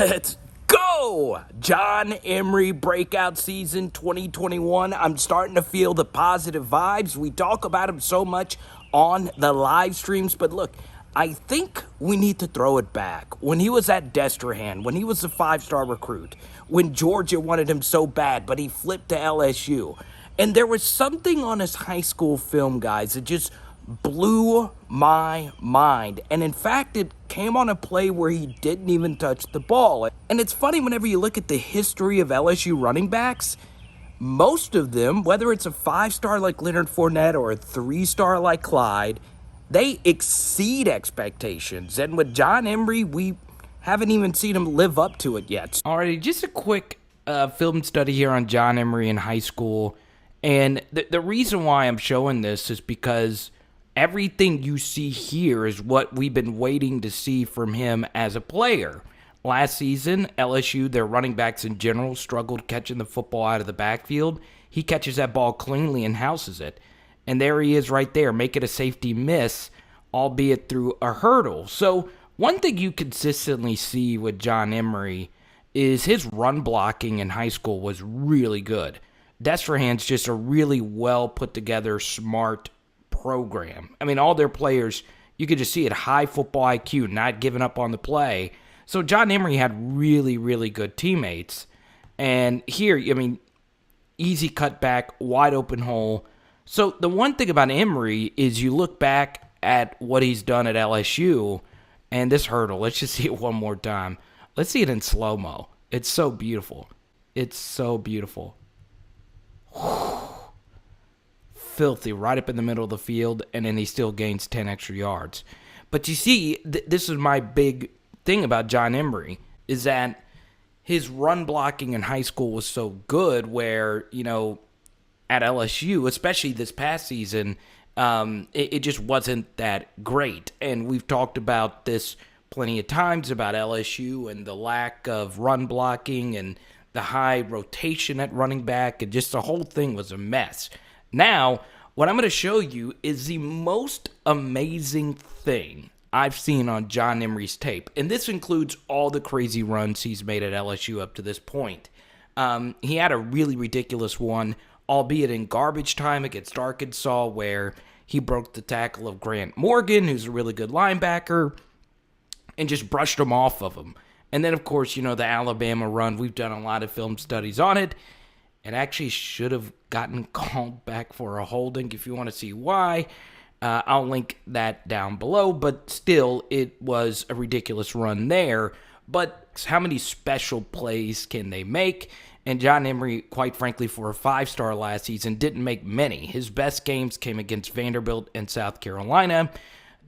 Let's go! John Emery breakout season 2021. I'm starting to feel the positive vibes. We talk about him so much on the live streams, but look, I think we need to throw it back. When he was at Destrehan, when he was a five-star recruit, when Georgia wanted him so bad, but he flipped to LSU. And there was something on his high school film, guys, that just blew my mind. And in fact, it came on a play where he didn't even touch the ball. And it's funny, whenever you look at the history of LSU running backs, most of them, whether it's a five-star like Leonard Fournette or a three-star like Clyde, they exceed expectations. And with John Emery, we haven't even seen him live up to it yet. Alrighty, just a quick film study here on John Emery in high school. And the reason why I'm showing this is because everything you see here is what we've been waiting to see from him as a player. Last season, LSU, their running backs in general, struggled catching the football out of the backfield. He catches that ball cleanly and houses it. And there he is right there, make it a safety miss, albeit through a hurdle. So one thing you consistently see with John Emery is his run blocking in high school was really good. Destrehan's just a really well put together, smart program. I mean, all their players, you could just see it, high football IQ, not giving up on the play. So John Emery had really, really good teammates. And here, I mean, easy cutback, wide open hole. So the one thing about Emery is you look back at what he's done at LSU, and this hurdle, let's just see it one more time. Let's see it in slow-mo. It's so beautiful. It's so beautiful. Filthy, right up in the middle of the field, and then he still gains 10 extra yards. But you see, this is my big thing about John Emery, is that his run blocking in high school was so good where, you know, at LSU, especially this past season, it just wasn't that great. And we've talked about this plenty of times about LSU and the lack of run blocking and the high rotation at running back, and just the whole thing was a mess. Now, what I'm going to show you is the most amazing thing I've seen on John Emery's tape, and this includes all the crazy runs he's made at LSU up to this point. He had a really ridiculous one, albeit in garbage time against Arkansas, where he broke the tackle of Grant Morgan, who's a really good linebacker, and just brushed him off of him. And then, of course, you know, the Alabama run, we've done a lot of film studies on it. It actually should have gotten called back for a holding. If you want to see why, I'll link that down below. But still, it was a ridiculous run there. But how many special plays can they make? And John Emery, quite frankly, for a five-star last season, didn't make many. His best games came against Vanderbilt and South Carolina.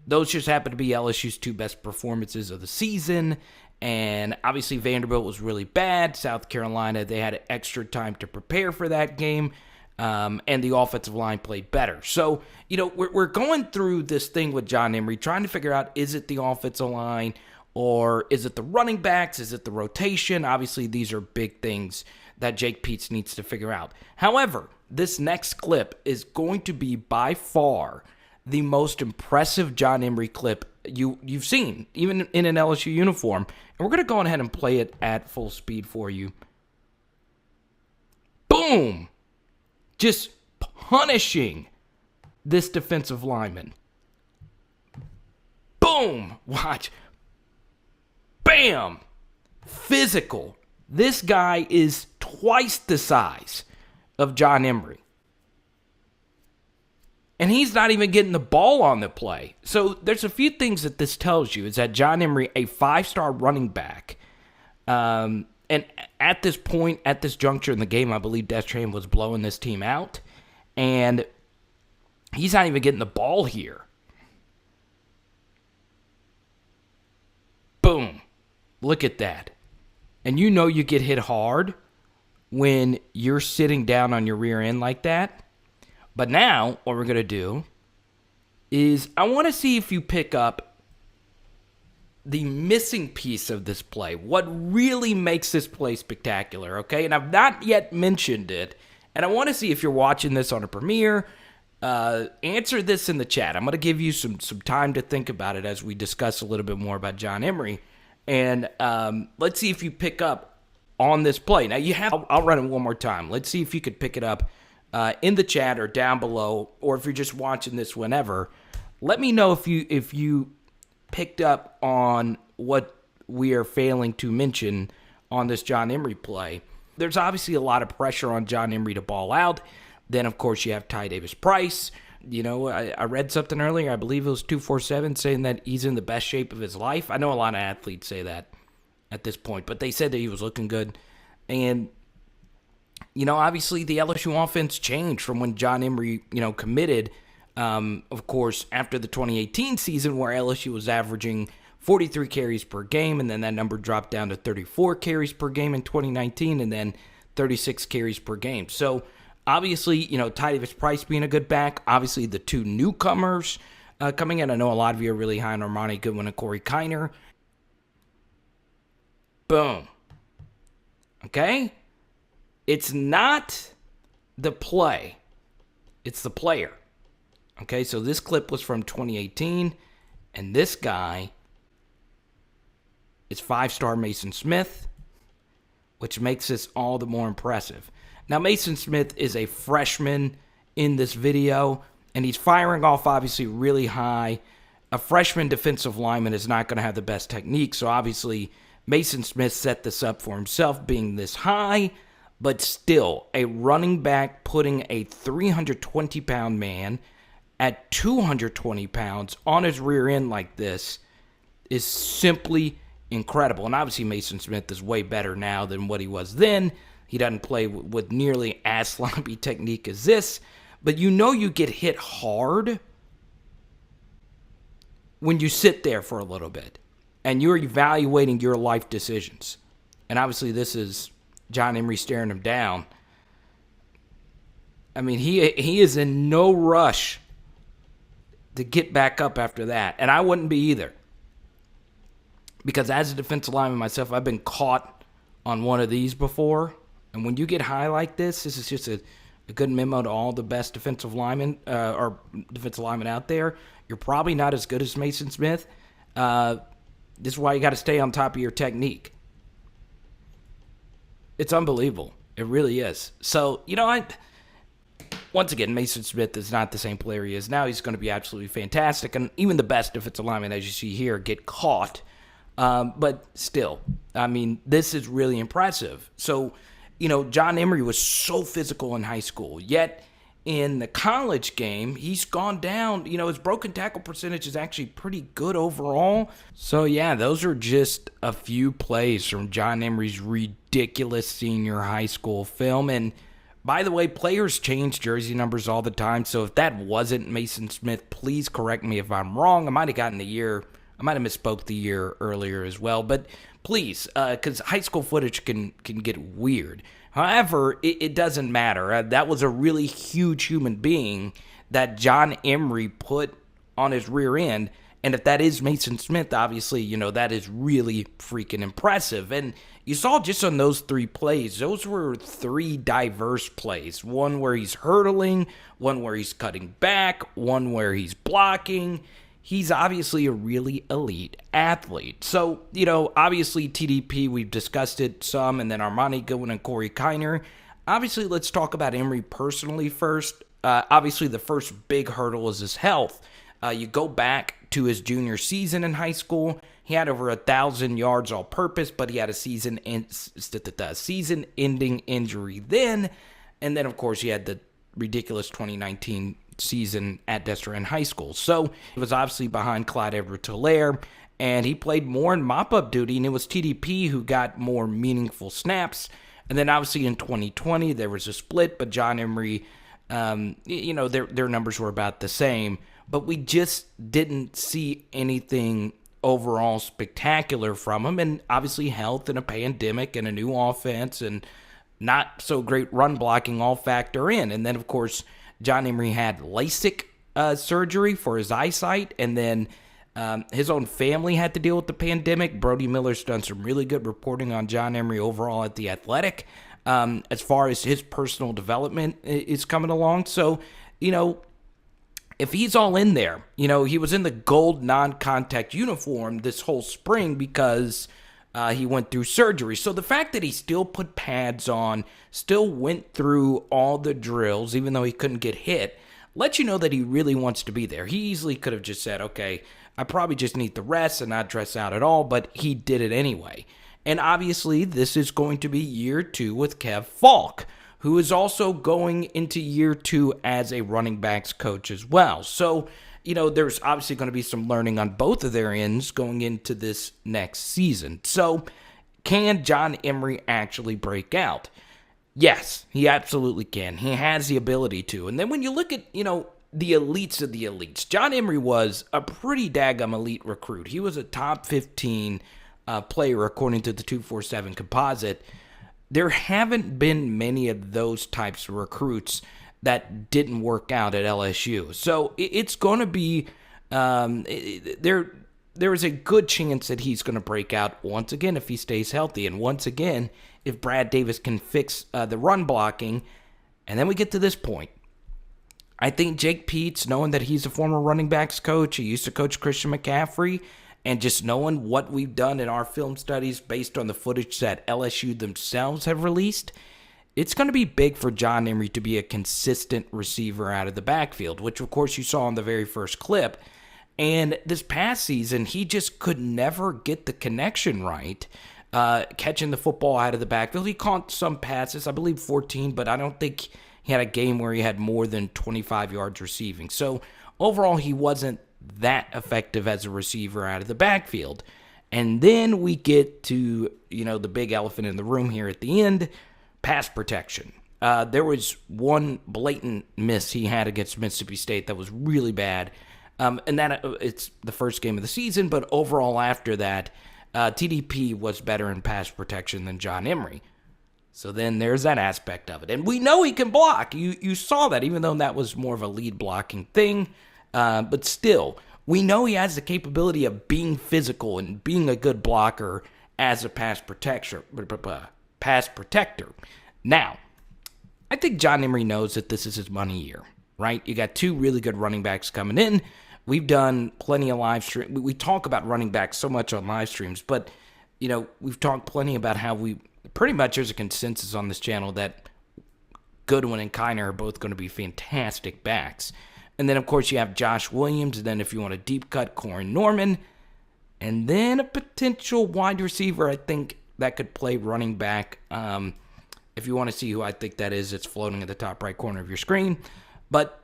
Those just happened to be LSU's two best performances of the season. And obviously Vanderbilt was really bad. South Carolina, they had extra time to prepare for that game. And the offensive line played better. So, you know, we're going through this thing with John Emery, trying to figure out, is it the offensive line or is it the running backs? Is it the rotation? Obviously, these are big things that Jake Peetz needs to figure out. However, this next clip is going to be by far the most impressive John Emery clip you've seen, even in an LSU uniform. And we're going to go ahead and play it at full speed for you. Boom! Just punishing this defensive lineman. Boom! Watch. Bam! Physical. This guy is twice the size of John Emery. And he's not even getting the ball on the play. So there's a few things that this tells you. Is that John Emery, a five-star running back, and at this point, at this juncture in the game, I believe Destrehan was blowing this team out. And he's not even getting the ball here. Boom. Look at that. And you know you get hit hard when you're sitting down on your rear end like that. But now, what we're going to do is I want to see if you pick up the missing piece of this play. What really makes this play spectacular, okay? And I've not yet mentioned it. And I want to see if you're watching this on a premiere. Answer this in the chat. I'm going to give you some time to think about it as we discuss a little bit more about John Emery. And let's see if you pick up on this play. Now, I'll run it one more time. Let's see if you could pick it up in the chat or down below, or if you're just watching this whenever. Let me know if you picked up on what we are failing to mention on this John Emery play. There's obviously a lot of pressure on John Emery to ball out. Then, of course, you have Ty Davis-Price. I read something earlier, I believe it was 247, saying that he's in the best shape of his life. I know a lot of athletes say that at this point, but they said that he was looking good. And, obviously the LSU offense changed from when John Emery, committed, of course, after the 2018 season where LSU was averaging 43 carries per game, and then that number dropped down to 34 carries per game in 2019, and then 36 carries per game. So, obviously, Ty Davis-Price being a good back. Obviously, the two newcomers coming in. I know a lot of you are really high on Armoni, Goodwin, and Corey Kiner. Boom. Okay? It's not the play. It's the player. Okay, so this clip was from 2018, and this guy is 5-star Maason Smith, which makes this all the more impressive. Now, Maason Smith is a freshman in this video, and he's firing off obviously really high. A freshman defensive lineman is not going to have the best technique, so obviously Maason Smith set this up for himself being this high, but still a running back putting a 320-pound man at 220 pounds on his rear end like this is simply incredible. And obviously Maason Smith is way better now than what he was then. He doesn't play with nearly as sloppy technique as this. But you get hit hard when you sit there for a little bit and you're evaluating your life decisions. And obviously this is John Emery staring him down. I mean, he is in no rush to get back up after that. And I wouldn't be either. Because as a defensive lineman myself, I've been caught on one of these before. And when you get high like this is just a good memo to all the best defensive linemen or defensive linemen out there. You're probably not as good as Maason Smith. This is why you got to stay on top of your technique. It's unbelievable. It really is. So, once again, Maason Smith is not the same player he is now. He's going to be absolutely fantastic. And even the best defensive linemen, as you see here, get caught. But still, I mean, this is really impressive. So, John Emery was so physical in high school, yet in the college game, he's gone down. His broken tackle percentage is actually pretty good overall. So, yeah, those are just a few plays from John Emery's ridiculous senior high school film. And by the way, players change jersey numbers all the time. So if that wasn't Maason Smith, please correct me if I'm wrong. I might have misspoke the year earlier as well. But please, because high school footage can get weird. However, it doesn't matter. That was a really huge human being that John Emery put on his rear end. And if that is Maason Smith, obviously, that is really freaking impressive. And you saw just on those 3 plays, those were 3 diverse plays. One where he's hurdling, one where he's cutting back, one where he's blocking. He's obviously a really elite athlete. So, obviously TDP, we've discussed it some, and then Armoni, Goodwin, and Corey Kiner. Obviously, let's talk about Emery personally first. Obviously, the first big hurdle is his health. You go back to his junior season in high school. He had over 1,000 yards all purpose, but he had a season-ending injury then. And then, of course, he had the ridiculous 2019 season at Destrehan High School. So he was obviously behind Clyde Edwards-Helaire, and he played more in mop-up duty, and it was TDP who got more meaningful snaps. And then obviously in 2020, there was a split, but John Emery, their numbers were about the same. But we just didn't see anything overall spectacular from him. And obviously health and a pandemic and a new offense and not so great run blocking all factor in. And then, of course, John Emery had LASIK surgery for his eyesight. And then his own family had to deal with the pandemic. Brody Miller's done some really good reporting on John Emery overall at The Athletic as far as his personal development is coming along. So, if he's all in there, he was in the gold non-contact uniform this whole spring because he went through surgery. So the fact that he still put pads on, still went through all the drills, even though he couldn't get hit, lets you know that he really wants to be there. He easily could have just said, okay, I probably just need the rest and not dress out at all, but he did it anyway. And obviously, this is going to be year 2 with Kev Falk, who is also going into year 2 as a running backs coach as well. So, there's obviously going to be some learning on both of their ends going into this next season. So, can John Emery actually break out? Yes, he absolutely can. He has the ability to. And then when you look at, the elites of the elites, John Emery was a pretty daggum elite recruit. He was a top 15 player according to the 247 composite. There haven't been many of those types of recruits that didn't work out at LSU. So it's going to be there is a good chance that he's going to break out once again if he stays healthy. And once again, if Brad Davis can fix the run blocking. And then we get to this point. I think Jake Peetz, knowing that he's a former running backs coach, he used to coach Christian McCaffrey, and just knowing what we've done in our film studies based on the footage that LSU themselves have released, it's going to be big for John Emery to be a consistent receiver out of the backfield, which, of course, you saw in the very first clip. And this past season, he just could never get the connection right, catching the football out of the backfield. He caught some passes, I believe 14, but I don't think he had a game where he had more than 25 yards receiving. So overall, he wasn't that effective as a receiver out of the backfield. And then we get to, the big elephant in the room here at the end, pass protection. There was one blatant miss he had against Mississippi State that was really bad. And that it's the first game of the season, but overall after that, TDP was better in pass protection than John Emery. So then there's that aspect of it. And we know he can block. You saw that, even though that was more of a lead blocking thing. But still, we know he has the capability of being physical and being a good blocker as a pass protector. Now, I think John Emery knows that this is his money year, right? You got 2 really good running backs coming in. We've done plenty of live streams. We talk about running backs so much on live streams, but, we've talked plenty about how pretty much there's a consensus on this channel that Goodwin and Kiner are both going to be fantastic backs. And then, of course, you have Josh Williams. And then if you want a deep cut, Corey Norman. And then a potential wide receiver, I think, that could play running back. If you want to see who I think that is, it's floating at the top right corner of your screen. But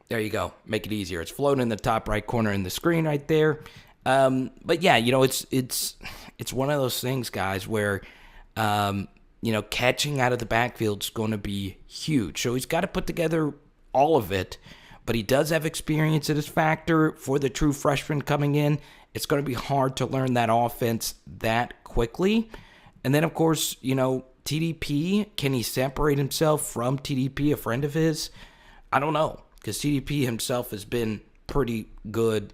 there you go. Make it easier. It's floating in the top right corner in the screen right there. But yeah, it's one of those things, guys, where catching out of the backfield is going to be huge. So he's got to put together all of it, but he does have experience at his factor. For the true freshman coming in, it's going to be hard to learn that offense that quickly. And then, of course, TDP, can he separate himself from TDP, a friend of his? I don't know, because TDP himself has been pretty good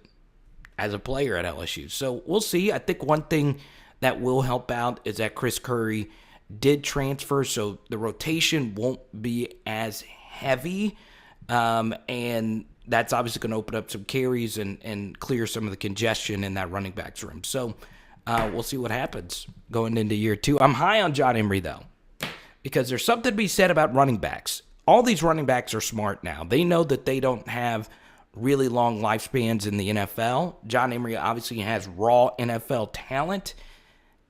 as a player at LSU. So we'll see. I think one thing that will help out is that Chris Curry did transfer, so the rotation won't be as heavy. And that's obviously going to open up some carries and clear some of the congestion in that running backs room. So we'll see what happens going into year 2. I'm high on John Emery, though, because there's something to be said about running backs. All these running backs are smart now. They know that they don't have really long lifespans in the NFL. John Emery obviously has raw NFL talent,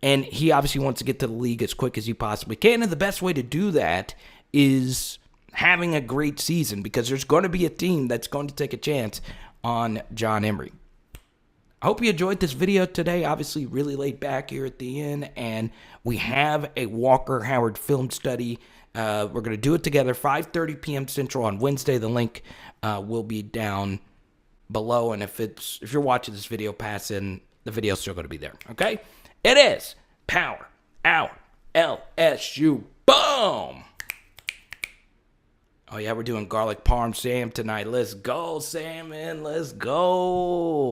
and he obviously wants to get to the league as quick as he possibly can. And the best way to do that is having a great season, because there's going to be a team that's going to take a chance on John Emery. I hope you enjoyed this video today. Obviously, really laid back here at the end, and we have a Walker Howard film study. We're going to do it together, 5:30 p.m. Central on Wednesday. The link will be down below, and if you're watching this video pass in, the video's still going to be there. Okay, it is Power Hour LSU. Boom. Oh, yeah, we're doing garlic parm Sam tonight. Let's go, Salmon. Let's go.